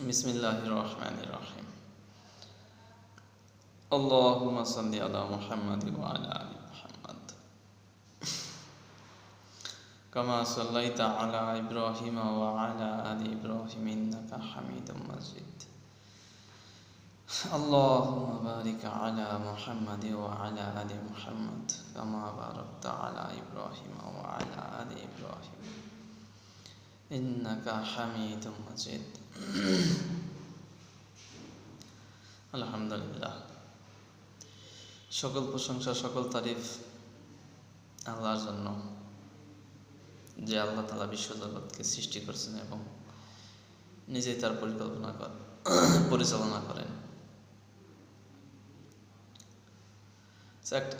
বিসমিল্লাহির রহমানির রহিম। আল্লাহুম্মা সাল্লি আলা মুহাম্মাদ ওয়া আলা আলি মুহাম্মাদ কামা সাল্লাইতা আলা ইব্রাহিম ওয়া আলা আলি ইব্রাহিম ইন্নাকা হামিদুম মাজিদ। আল্লাহুম্মা বারিক আলা মুহাম্মাদ ওয়া আলা আলি মুহাম্মাদ কামা বারাকতা আলা ইব্রাহিম ওয়া আলা আলি ইব্রাহিম ইন্নাকা হামিদুম মাজিদ। আলহামদুলিল্লাহ, সকল প্রশংসা সকল তারিফ আল্লাহর জন্য, যে আল্লাহ তাআলা বিশ্বজগৎকে সৃষ্টি করেছেন এবং নিজেই তার পরিচালনা করেন।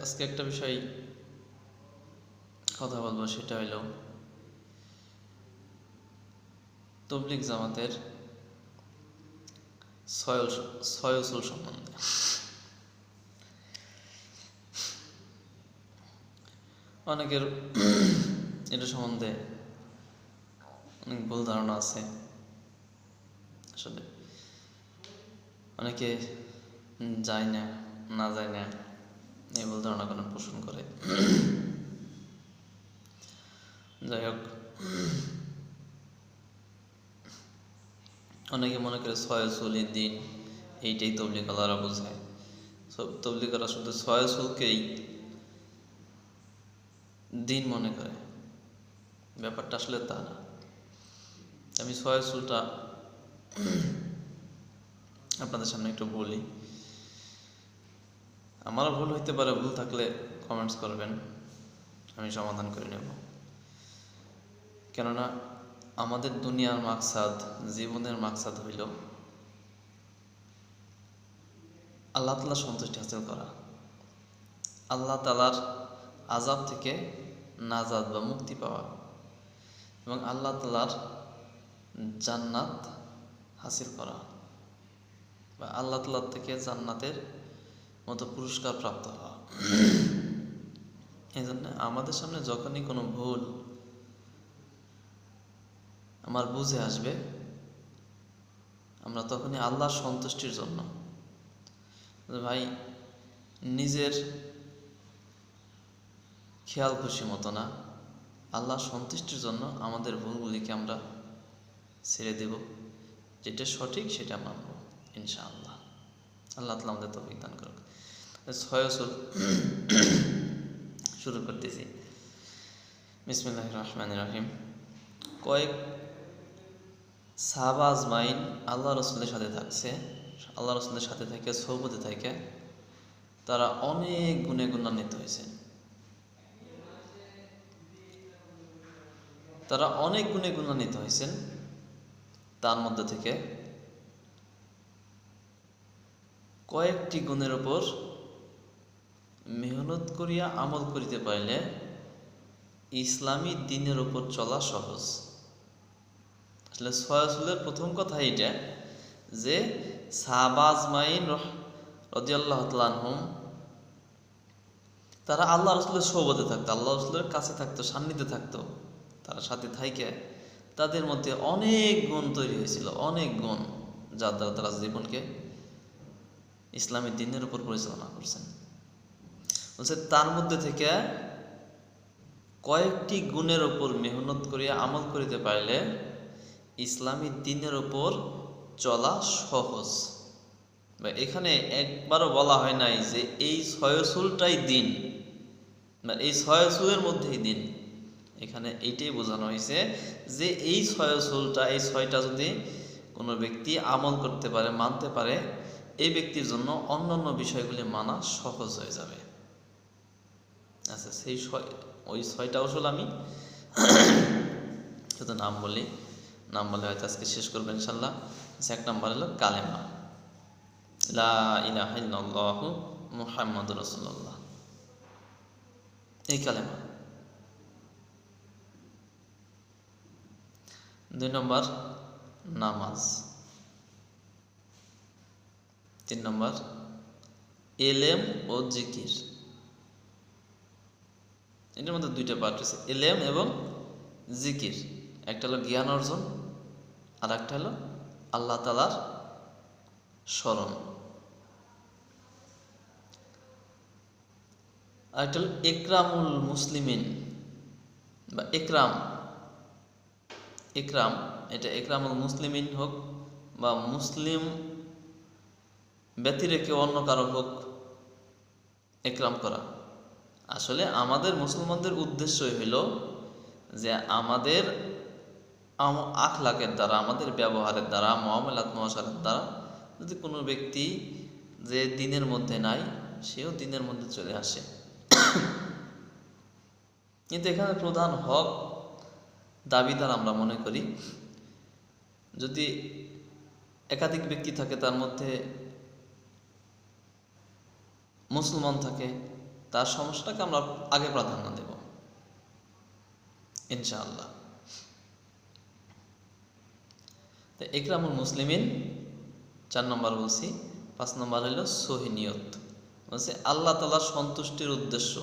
আজকে একটা বিষয় কথা বলবো, সেটা হইল তাবলীগ জামাতের ছয় উসুল সম্বন্ধে। অনেকের এটা সম্বন্ধে অনেক ভুল ধারণা আছে। আসলে অনেকে যায় না এই ভুল ধারণা কোনো পোষণ করে। যাই হোক, অনেকে মনে করে ছয় উসুলের দিন এইটাই তাবলীগ ওয়ালারা বোঝায়। তাবলীগ ওয়ালারা শুধু ছয় উসুলকেই দিন মনে করে, ব্যাপারটা আসলে তা না। আমি ছয় উসুলটা আপনাদের সামনে একটু বলি। আমারও ভুল হইতে পারে, ভুল থাকলে কমেন্টস করবেন, আমি সমাধান করে নেব। কেননা আমাদের দুনিয়ার মাকসাদ, জীবনের মাকসাদ হইল আল্লাহ তাআলার সন্তুষ্টি হাসিল করা, আল্লাহ তাআলার আযাব থেকে নাজাত বা মুক্তি পাওয়া এবং আল্লাহ তাআলার জান্নাত হাসিল করা বা আল্লাহ তাআলার থেকে জান্নাতের মতো পুরস্কার প্রাপ্ত হওয়া। এই জন্য আমাদের সামনে যখনই কোনো ভুল আমার বুঝে আসবে, আমরা তখনই আল্লাহর সন্তুষ্টির জন্য, ভাই নিজের খেয়াল খুশি মতো না, আল্লাহর সন্তুষ্টির জন্য আমাদের ভুলগুলিকে আমরা ছেড়ে দেব, যেটা সঠিক সেটা মানব ইনশাআল্লাহ। আল্লাহ তাআলা আমাদের তৌফিক দান করুক। ছয় উসুল শুরু করতেছি। বিসমিল্লাহির রহমানির রহিম। কয়েক সাহাবা আজমাইন আল্লাহ রসুলের সাথে থাকছে, আল্লাহ রসুলের সাথে থেকে সহবতে থেকে তারা অনেক গুণে গুণান্বিত হয়েছে। তার মধ্যে থেকে কয়েকটি গুণের উপর মেহনত করিয়া আমল করিতে পারলে ইসলামী দ্বীনের উপর চলা সহজ। আসলে ছয় উসুলের প্রথম কথা এইটা যে সাহাবা আজমাইন রাদিয়াল্লাহু তাআলা আনহুম তারা আল্লাহ রসুলের সোহবতে থাকতো, আল্লাহ রসুলের কাছে থাকতো, সান্নিধ্যে থাকতো। তারা সাথে থাইকে তাদের মধ্যে অনেক গুণ তৈরি হয়েছিল, অনেক গুণ, যার দ্বারা তারা জীবনকে ইসলামী দ্বীনের উপর পরিচালনা করছেন। বলছে তার মধ্যে থেকে কয়েকটি গুণের উপর মেহনত করিয়া আমল করিতে পারলে ইসলামী দ্বীনের উপর চলা সহজ। এখানে একবারও বলা হয় নাই যে এই ছয় উসুলটাই দিন, এই ছয় উসুলের মধ্যেই দিন। এখানে এইটাই বোঝানো হয়েছে যে এই ছয় উসুলটা, এই ছয়টা যদি কোনো ব্যক্তি আমল করতে পারে, মানতে পারে, এই ব্যক্তির জন্য অন্যান্য বিষয়গুলি মানা সহজ হয়ে যাবে। আচ্ছা, ওই ছয়টা উসুল আমি শুধু নাম বলে হয়তো আজকে শেষ করবেন ইনশাল্লাহ। এক নম্বর হলো কালেমা, লা ইলাহা ইল্লাল্লাহু মুহাম্মাদুর রাসূলুল্লাহ, এই কালেমা। 2 নম্বর নামাজ। 3 নম্বর ইলম ও জিকির। এটার মধ্যে দুইটা পার্ট আছে, ইলম এবং জিকির। একটা হলো জ্ঞান অর্জন আর একটা হলো আল্লাহ তাআলার স্মরণ। আর এটা হল ইকরামুল মুসলিমিন বা ইকরাম। ইকরাম এটা ইকরামুল মুসলিমিন হোক বা মুসলিম ব্যতিরেকে অন্য কারো হোক, ইকরাম করা। আসলে আমাদের মুসলমানদের উদ্দেশ্যই হইল যে আমাদের আখলাকের দ্বারা, আমাদের ব্যবহারের দ্বারা, মুআমালাত মুআশারার দ্বারা যদি কোনো ব্যক্তি যে দ্বীনের মধ্যে নাই সেও দ্বীনের মধ্যে চলে আসে। কিন্তু এখানে প্রধান হক দাবিদার আমরা মনে করি, যদি একাধিক ব্যক্তি থাকে তার মধ্যে মুসলমান থাকে, তার সমস্যাটাকে আমরা আগে প্রাধান্য দেব ইনশাআল্লাহ। তো ইকরামুল মুসলিমিন 4 নম্বর বলছি। 5 নম্বর হলো সহি নিয়ত, বলছে আল্লাহ তাআলার সন্তুষ্টির উদ্দেশ্য।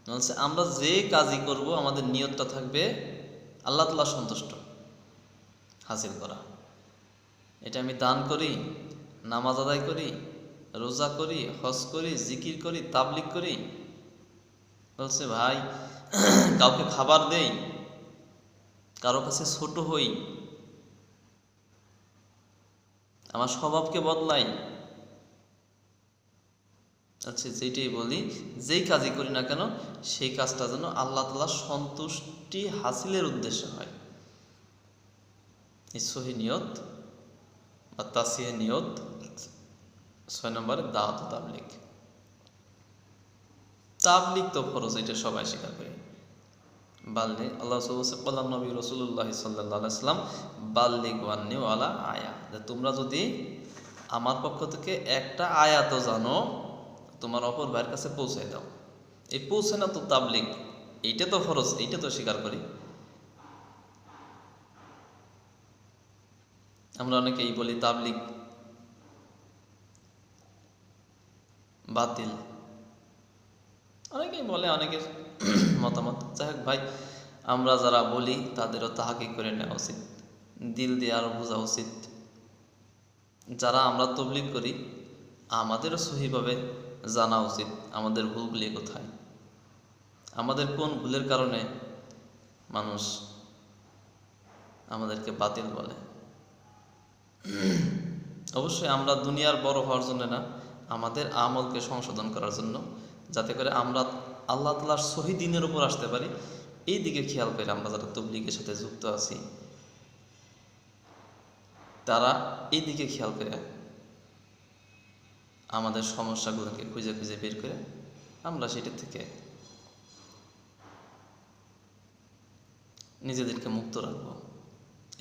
বলছে আমরা যে কাজই করব আমাদের নিয়তটা থাকবে আল্লাহ তাআলা সন্তুষ্ট হাসিল করা। এটা আমি দান করি, নামাজ আদায় করি, রোজা করি, হজ করি, জিকির করি, তাবলিগ করি, বলছে ভাই কাউকে খাবার দেই, কারো কাছে ছোট হই, আমার স্বভাবকে বদলাই, আচ্ছা যেটাই বলি, যেই কাজই করি না কেন সেই কাজটা যেন আল্লাহ তাআলার সন্তুষ্টি হাসিলের উদ্দেশ্যে হয়। এই সহি নিয়ত বা তাসিহ নিয়ত। 6 নম্বরে দাওয়াত ও তাবলিগ। তাবলিগ তো ফরজ, এটা সবাই স্বীকার করে। বাল্লিগ, আল্লাহ বললাম নবী রাসূলুল্লাহ সাল্লাল্লাহু আলাইহি ওয়াসাল্লাম বাল্লিগ ওয়ান্নি ওয়ালা আয়া, যে তোমরা যদি আমার পক্ষ থেকে একটা আয়াতও জানো তোমার অপর ভাইয়ের কাছে পৌঁছায় দাও। এই পৌঁছে না তো তাবলিগ, এইটা তো ফরজ, এইটা তো স্বীকার করি। আমরা অনেকেই বলি তাবলিগ বাতিল, অনেকেই বলে, অনেকের মতামত। যাই হোক ভাই, আমরা যারা বলি তাদেরও তাহাকিক করে নেওয়া উচিত, দিল দিয়ে আরো বোঝা উচিত। যারা আমরা তাবলীগ করি আমাদেরও সহিভাবে জানা উচিত আমাদের ভুলগুলি কোথায়, আমাদের কোন ভুলের কারণে মানুষ আমাদেরকে বাতিল বলে। অবশ্যই আমরা দুনিয়ার বড় হওয়ার জন্য না, আমাদের আমলকে সংশোধন করার জন্য, যাতে করে আমরা আল্লাহ তাআলার সহি দ্বীনের উপর আসতে পারি। এই দিকে খেয়াল করে আমরা যারা তাবলীগের সাথে যুক্ত আছি তারা এই দিকে খেয়াল করে আমাদের সমস্যাগুলোকে খুঁজে খুঁজে বের করে আমরা সেটা থেকে নিজেদেরকে মুক্ত রাখবো,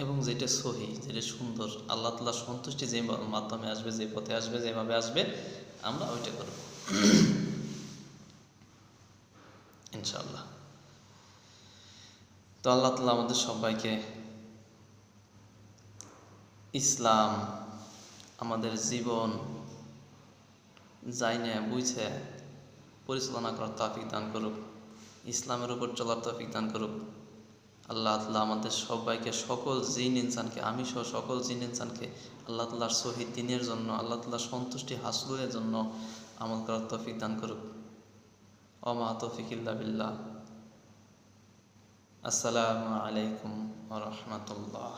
এবং যেটা সহি, যেটা সুন্দর, আল্লাহ তাআলার সন্তুষ্টি যে মাধ্যমে আসবে, যে পথে আসবে, যেভাবে আসবে, আমরা ওইটা করব ইনশাআল্লাহ। তো আল্লাহ তাআলা আমাদের সবাইকে ইসলাম আমাদের জীবন জাইনে বুঝে পরিচালনা করার তৌফিক দান করুক, ইসলামের উপর চলার তৌফিক দান করুক। আল্লাহ তাআলা আমাদের সবাইকে, সকল জিন ইনসানকে, আমি সহ সকল জিন ইনসানকে আল্লাহ তাআলার সহিহ দ্বীনের জন্য, আল্লাহ তাআলার সন্তুষ্টি হাসিলের জন্য আমল করার তৌফিক দান করুক। ওয়া মা তৌফিক ইল্লা বিল্লাহ। আসসালামু আলাইকুম ওয়া রাহমাতুল্লাহ।